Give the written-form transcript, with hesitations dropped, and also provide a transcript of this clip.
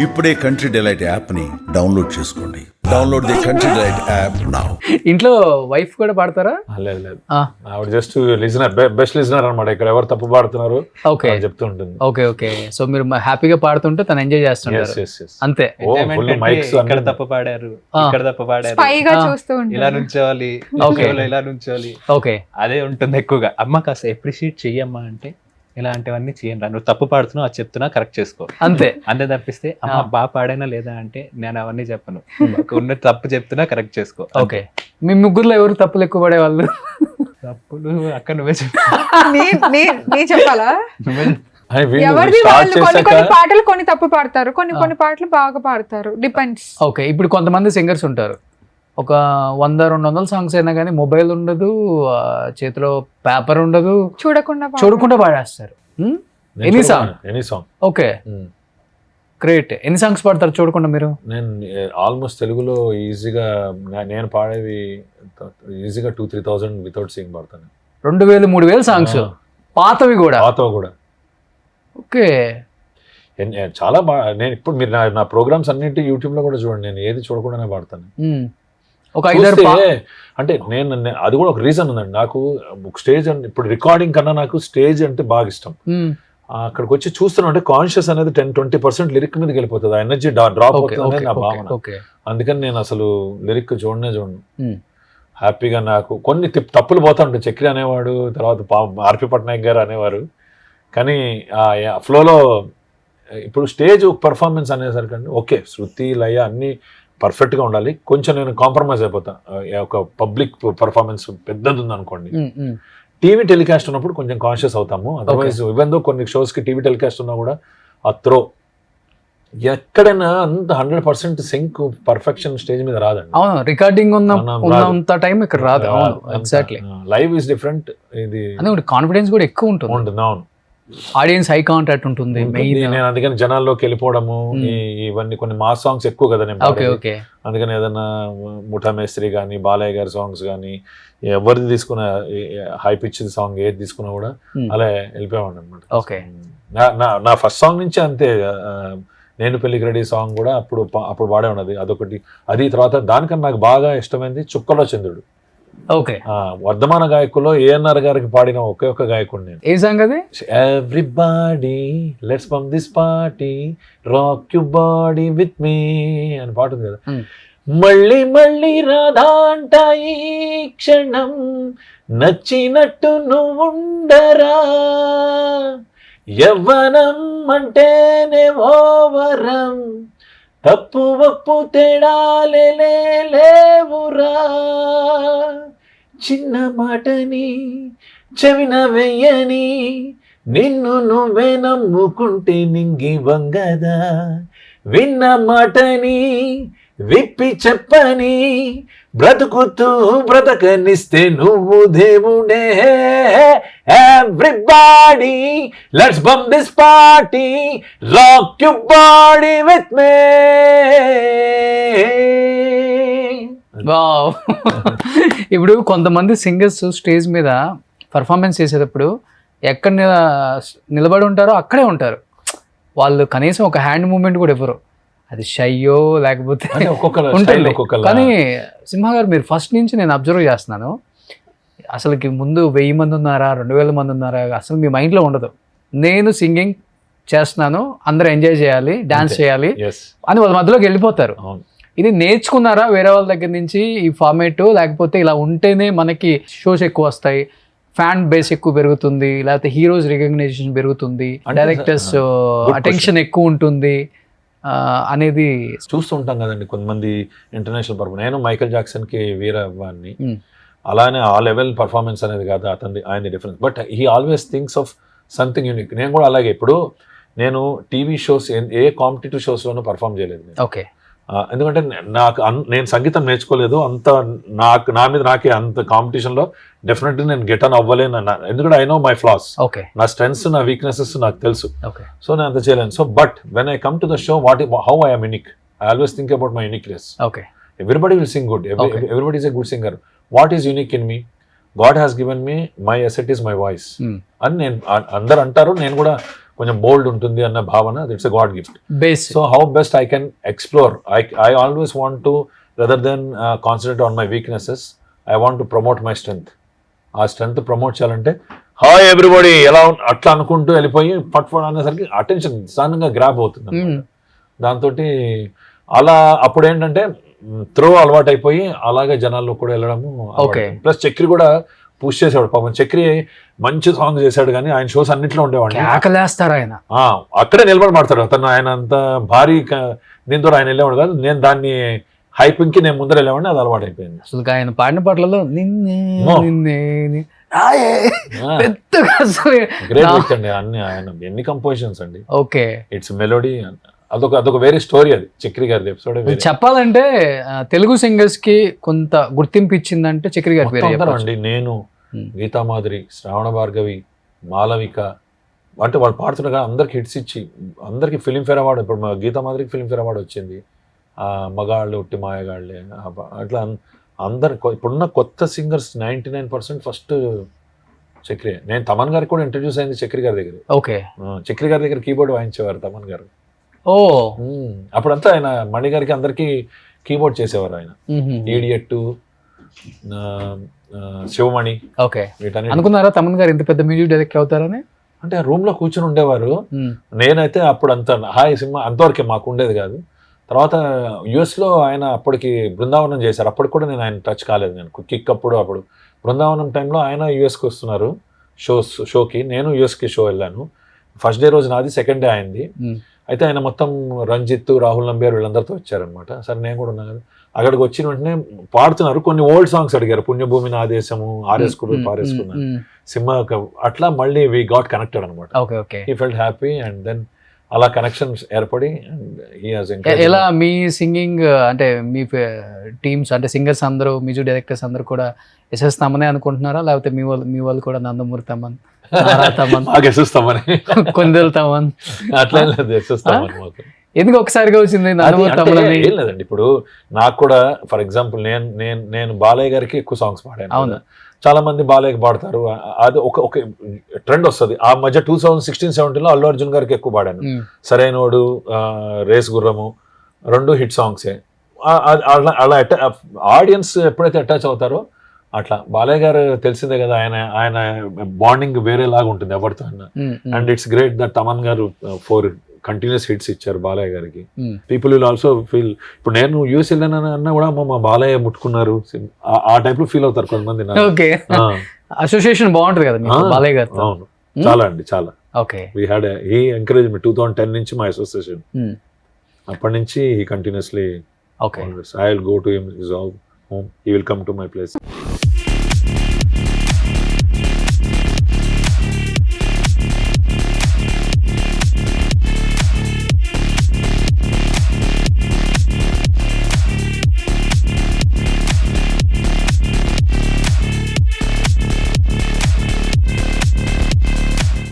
ఇప్పుడే country delight యాప్ని download చేసుకోండి. Download the country delight app now. ఇంట్లో వైఫ్ కూడా పాడతారా? లేదు లేదు, ఆవిడ జస్ట్ లిజనర్, బెస్ట్ లిజనర్ అనమాట. ఇక్కడ ఎవరు తప్పు పాడుతున్నారు ఓకే చెప్తూ ఉంటుంది. ఓకే ఓకే, సో మీరు హ్యాపీగా పాడుతుంటే తను ఎంజాయ్ చేస్తుంటారు అంతే. ఇక్కడ తప్పు పాడారు, ఇక్కడ తప్పు పాడారు, పైగా చూస్తూ ఇలా నుంచోవాలి, ఇలా నుంచోవాలి, ఓకే అదే ఉంటుంది ఎక్కువగా. అమ్మ కాస్త అప్రిషియేట్ చెయ్యమ్మా అంటే ఇలాంటివన్నీ చేయండి, నువ్వు తప్పు పాడుతున్నావు అది చెప్తున్నా కరెక్ట్ చేసుకో అంతే. అంతే తప్పిస్తే అమ్మ బాగా పాడైనా లేదా అంటే నేను అవన్నీ చెప్పను, ఉన్న తప్పు చెప్తున్నా కరెక్ట్ చేసుకో. ఓకే, మీ ముగ్గురులో ఎవరు తప్పులు ఎక్కువ పడే వాళ్ళు? తప్పులు అక్క నువ్వే చెప్పు. నీ చెప్పాలా? ఎవరిది వాళ్ళు కొన్ని పాటలు కొన్ని తప్పు పాడతారు, కొన్ని పాటలు బాగా పాడతారు, డిపెండ్స్. ఓకే, ఇప్పుడు కొంతమంది సింగర్స్ ఉంటారు, ఒక 100-200 సాంగ్స్ అయినా కానీ మొబైల్ ఉండదు, చేతిలో పేపర్ ఉండదు, చూడకుండా పాడేస్తారు. Any song okay, great. ఎన్ని సాంగ్స్ పాడతారు చూడకుండా మీరు? నేను ఆల్మోస్ట్ తెలుగులో ఈజీగా నేను పాడేవి ఈజీగా 2,000-3,000 వితౌట్ సింగ్ పాడతాను. 2,000-3,000 సాంగ్స్ పాతవి కూడా? ఓకే, చాలా బాగా. నేను ఇప్పుడు మీరు నా ప్రోగ్రామ్స్ అన్నింటి యూట్యూబ్ లో కూడా చూడండి, నేను ఏది చూడకుండానే పాడతాను. ఒక 5 అంటే నేను అది కూడా ఒక రీజన్ ఉందండి. నాకు స్టేజ్ అంటే ఇప్పుడు రికార్డింగ్ కన్నా నాకు స్టేజ్ అంటే బాగా ఇష్టం. అక్కడికి వచ్చి చూస్తున్నా అంటే కాన్షియస్ అనేది 10-20% లిరిక్ మీదకి వెళ్ళిపోతుంది, ఆ ఎనర్జీ డ్రాప్ అవుతుంది అనేది నా భావన. అందుకని నేను అసలు లిరిక్ చూడను. హ్యాపీగా నాకు కొన్ని తప్పులు పోతా ఉంటాయి. చక్రి అనేవాడు, తర్వాత ఆర్పి పట్నాయక్ గారు అనేవారు, కానీ ఆ ఫ్లోలో ఇప్పుడు స్టేజ్ పర్ఫార్మెన్స్ అనేసరికండి ఓకే, శృతి లయ అన్నీ పర్ఫెక్ట్గా ఉండాలి. కొంచెం నేను కాంప్రమైజ్ అయిపోతా. ఒక పబ్లిక్ పర్ఫార్మెన్స్ పెద్దది ఉంది అనుకోండి, టీవీ టెలికాస్ట్ ఉన్నప్పుడు కొంచెం కాన్షియస్ అవుతాము. అదర్వైజ్ ఈవెన్ దో కొన్ని షోస్కి టీవీ టెలికాస్ట్ ఉన్నా కూడా ఆ త్రో ఎక్కడైనా అంత 100% సింక్ పర్ఫెక్షన్ స్టేజ్ మీద రాదండి. అవును, రికార్డింగ్ ఉన్నంత టైం ఇక్కడ రాదు. Exactly, live is different. ఇది కాన్ఫిడెన్స్ కూడా ఎక్కువ ఉంటుంది. అవును, ఆడియన్స్ హై కాంటాక్ట్ ఉంటుంది. నేను అందుకని జనాల్లోకి వెళ్ళిపోవడము, ఇవన్నీ కొన్ని మాస్ సాంగ్స్ ఎక్కువ కదా నేను. అందుకని ఏదైనా ముఠా మేస్త్రి కానీ, బాలయ్య గారి సాంగ్స్ కానీ, ఎవరిది తీసుకున్న హై పిచ్ సాంగ్ ఏది తీసుకున్నా కూడా అలా వెళ్ళిపోయాడు అనమాట. ఓకే, నా ఫస్ట్ సాంగ్ నుంచి అంతే. నేను పెళ్లికి రెడీ సాంగ్ కూడా అప్పుడు పాడే ఉన్నది, అదొకటి. అది తర్వాత దానికన్నా నాకు బాగా ఇష్టమైంది చుక్కలో చంద్రుడు. ఓకే, వర్ధమాన గాయకుల్లో ఏఎన్ఆర్ గారికి పాడిన ఒకే ఒక్క గాయకుడు నేను. ఏ సాంగ్ అది? Everybody let's pump this party rock you body with me అని పాట ఉంది కదా. మళ్ళీ మళ్ళీ రాధా అంట ఈ క్షణం నచ్చినట్టు నువ్వుండరా, యవ్వనం అంటేనే ఓ వరం, తప్పు ఒప్పు తేడాలే లేవురా, చిన్న మాటని చెవిన వెయ్యని నిన్ను నువ్వే నమ్ముకుంటే నింగి వంగదా, విన్న మాటని విప్పి చెప్పని బ్రతుకుతూ బ్రతకనిస్తే నువ్వు దేవుడే. Everybody let's bump this party rock you body with me. Wow. ఇప్పుడు కొంతమంది సింగర్స్ స్టేజ్ మీద పర్ఫార్మెన్స్ చేసేటప్పుడు ఎక్కడ నిలబడి ఉంటారో అక్కడే ఉంటారు వాళ్ళు, కనీసం ఒక హ్యాండ్ మూమెంట్ కూడా ఇవ్వరు. అది షయ్యో లేకపోతే ఉంటుంది. కానీ సింహ గారు, మీరు ఫస్ట్ నుంచి నేను అబ్జర్వ్ చేస్తున్నాను, అసలుకి ముందు 1000 మంది ఉన్నారా 2000 మంది ఉన్నారా అసలు మీ మైండ్లో ఉండదు. నేను సింగింగ్ చేస్తున్నాను, అందరూ ఎంజాయ్ చేయాలి, డాన్స్ చేయాలి అని వాళ్ళ మధ్యలోకి వెళ్ళిపోతారు. ఇది నేర్చుకున్నారా వేరే వాళ్ళ దగ్గర నుంచి ఈ ఫార్మేట్, లేకపోతే ఇలా ఉంటేనే మనకి షోస్ ఎక్కువ వస్తాయి, ఫ్యాన్ బేస్ ఎక్కువ పెరుగుతుంది, లేకపోతే హీరోస్ రికగ్నైజేషన్ పెరుగుతుంది, డైరెక్టర్స్ అటెన్షన్ ఎక్కువ ఉంటుంది అనేది చూస్తూ ఉంటాం కదండి. కొంతమంది ఇంటర్నేషనల్ పర్ఫార్మెన్స్, నేను మైకేల్ జాక్సన్కి వీరవాన్ని, అలానే ఆ లెవెల్ పర్ఫార్మెన్స్ అనేది కాదు అతనిది, ఆయన difference. But he always thinks of something unique. నేను కూడా అలాగే. ఇప్పుడు నేను టీవీ షోస్ ఏ కాంపిటేటివ్ షోస్లోనూ పర్ఫామ్ చేయలేదు. ఓకే, ఎందుకంటే నేను సంగీతం నేర్చుకోలేదు అంత, నా మీద నాకే అంత కాంపిటీషన్లో డెఫినెట్లీ నేను గెట్ ఆన్ అవ్వలేను. ఎందుకంటే ఐ నో మై ఫ్లాస్, నా స్ట్రెంగ్స్ నా వీక్నెసెస్ నాకు తెలుసు. సో నేను అంత చేయలేను. So but when I come to the show, how I am unique, I always think about my uniqueness. Everybody will sing good, everybody is a good singer. What is unique in me? God has given me, my asset is my voice అని నేను అందరు అంటారు. నేను కూడా కొంచెం బోల్డ్ ఉంటుంది అన్న భావన, it's a god gift. Base. So how best I can explore, I always want to rather than concentrate on my weaknesses, I want to promote my strength. ఆ స్ట్రెంగ్త్ ప్రమోట్ చేయాలంటే హాయ్ ఎవ్రీబడి ఎలా అట్లా అనుకుంటూ వెళ్ళిపోయి పట్ అనేసరికి attention సడన్గా grab అవుతుంది అన్నమాట. దాంతో అలా అప్పుడు ఏంటంటే త్రో అలవాటు అయిపోయి అలాగే జనాల్లో కూడా వెళ్ళడము. ప్లస్ చక్రి కూడా పుష్ చేసేవాడు పాపం. చక్రి మంచి సాంగ్ చేశాడు కానీ ఆయన షోస్ అన్నిట్లో ఉండేవాడు. ఆకలేస్తారు ఆయన, అక్కడే నిలబడి మాడతాడు అతను. ఆయన అంత భారీ దీంతో ఆయన వెళ్ళేవాడు కాదు. నేను దాన్ని హైపింగ్ కి నేను ముందర వెళ్ళేవాడిని, అది అలవాటు అయిపోయింది. అసలు ఆయన పాడిన పాటలలో నిన్నే నిన్నే పెద్దగా గ్రేట్ వ్యక్తి అండి. అన్ని ఆయన ఎన్ని కంపోజిషన్స్ అండి. Okay, it's melody. అదొక వేరే స్టోరీ. అది చక్రి గారి ఎపిసోడ్. చెప్పాలంటే తెలుగు సింగర్స్ కి కొంత గుర్తింపు ఇచ్చిందంటే చక్రి గారి పేరు అండి. నేను, గీతామాధురి, శ్రావణ భార్గవి, మాలవిక, అంటే వాళ్ళు పాడుతుండగా అందరికి హిట్స్ ఇచ్చి అందరికి ఫిలింఫేర్ అవార్డు. ఇప్పుడు గీతామాధురికి ఫిలింఫేర్ అవార్డు వచ్చింది. మగాళ్ళు ఉట్టి మాయగాళ్ళే అట్లా అందరు. ఇప్పుడున్న కొత్త సింగర్స్ 99% ఫస్ట్ చక్రి. నేను తమన్ గారికి కూడా ఇంట్రడ్యూస్ అయింది చక్రి గారి దగ్గర. ఓకే, చక్రి గారి దగ్గర కీబోర్డ్ వాయించేవారు తమన్ గారు. ఓ అప్పుడంతా ఆయన మణి గారికి అందరికి కీబోర్డ్ చేసేవారు ఆయన. ఈడియట్, శివమణి. ఓకే, అనుకున్నారా తమన్ గారు ఇంత పెద్ద మ్యూజిక్ డైరెక్టర్ అవుతారని? అంటే రూమ్ లో కూర్చొని ఉండేవారు. నేనైతే అప్పుడు అంత హాయ్ సినిమా అంతవరకే మాకు ఉండేది కాదు. తర్వాత యుఎస్ లో ఆయన అప్పటికి బృందావనం చేశారు. అప్పటికి కూడా నేను ఆయన టచ్ కాలేదు. నేను కిక్ అప్పుడు బృందావనం టైంలో ఆయన యుఎస్కి వస్తున్నారు షోకి. నేను యుఎస్కి షో వెళ్ళాను. ఫస్ట్ డే రోజు నాది, సెకండ్ డే అయింది. అయితే ఆయన మొత్తం రంజిత్, రాహుల్ నంబియార్ వీళ్ళందరితో వచ్చారనమాట. సరే నేను కూడా ఉన్నాను. అక్కడికి వచ్చిన వెంటనే పాడుతున్నారు. కొన్ని ఓల్డ్ సాంగ్స్ అడిగారు. పుణ్యభూమి నా దేశము, ఆర్ఎస్కుడు పారేసుకున్నాను, సింహ. అట్లా మళ్ళీ వి గాట్ కనెక్టెడ్ అనమాట. He felt happy and then అలా కనెక్షన్స్ ఏర్పడి ఎలా మీ సింగింగ్ అంటే మీ టీమ్స్ అంటే సింగర్స్ అందరూ మ్యూజిక్ డైరెక్టర్స్ అందరూ కూడా ఎస్ఎస్ తమనే అనుకుంటున్నారా, లేకపోతే మీ వాళ్ళు కూడా నందమూరి తమన్, కొందరు తమన్ అట్లా ఎందుకు ఒకసారిగా వచ్చింది నందమూరి తమన్? ఏం లేదండి, ఇప్పుడు నాకు కూడా ఫర్ ఎగ్జాంపుల్ నేను బాలయ్య గారికి ఎక్కువ సాంగ్స్ పాడాను. అవును, చాలా మంది బాలయ్యకి పాడతారు. అది ఒక ట్రెండ్ వస్తుంది. ఆ మధ్య 2016-17లో అల్లు అర్జున్ గారికి ఎక్కువ పాడాను. సరైనోడు, రేస్ గుర్రము, 2 హిట్ సాంగ్సే. అలా ఆడియన్స్ ఎప్పుడైతే అటాచ్ అవుతారో అట్లా. బాలయ్య గారు తెలిసిందే కదా, ఆయన బాండింగ్ వేరే లాగా ఉంటుంది ఎవరితో అన్నా. And it's great that Thaman గారు 4 కంటిన్యూస్ హిట్స్ ఇచ్చారు బాలయ్య గారికి. People will also feel. ఇప్పుడు నేను యూఎస్ వెళ్ళాను అన్నా కూడా మా బాలయ్య ముట్టుకున్నారు ఆ టైప్ లో ఫీల్ అవుతారు కొంతమంది. అసోసియేషన్ బాగుంటది కదా బాలయ్య గారు. అవును, చాలా అండి, చాలా. ఓకే, హీ ఎంకరేజ్ మీ 2010 నుంచి మా అసోసియేషన్. అప్పటి నుంచి he continuously I will go to him his home, he will come to my place.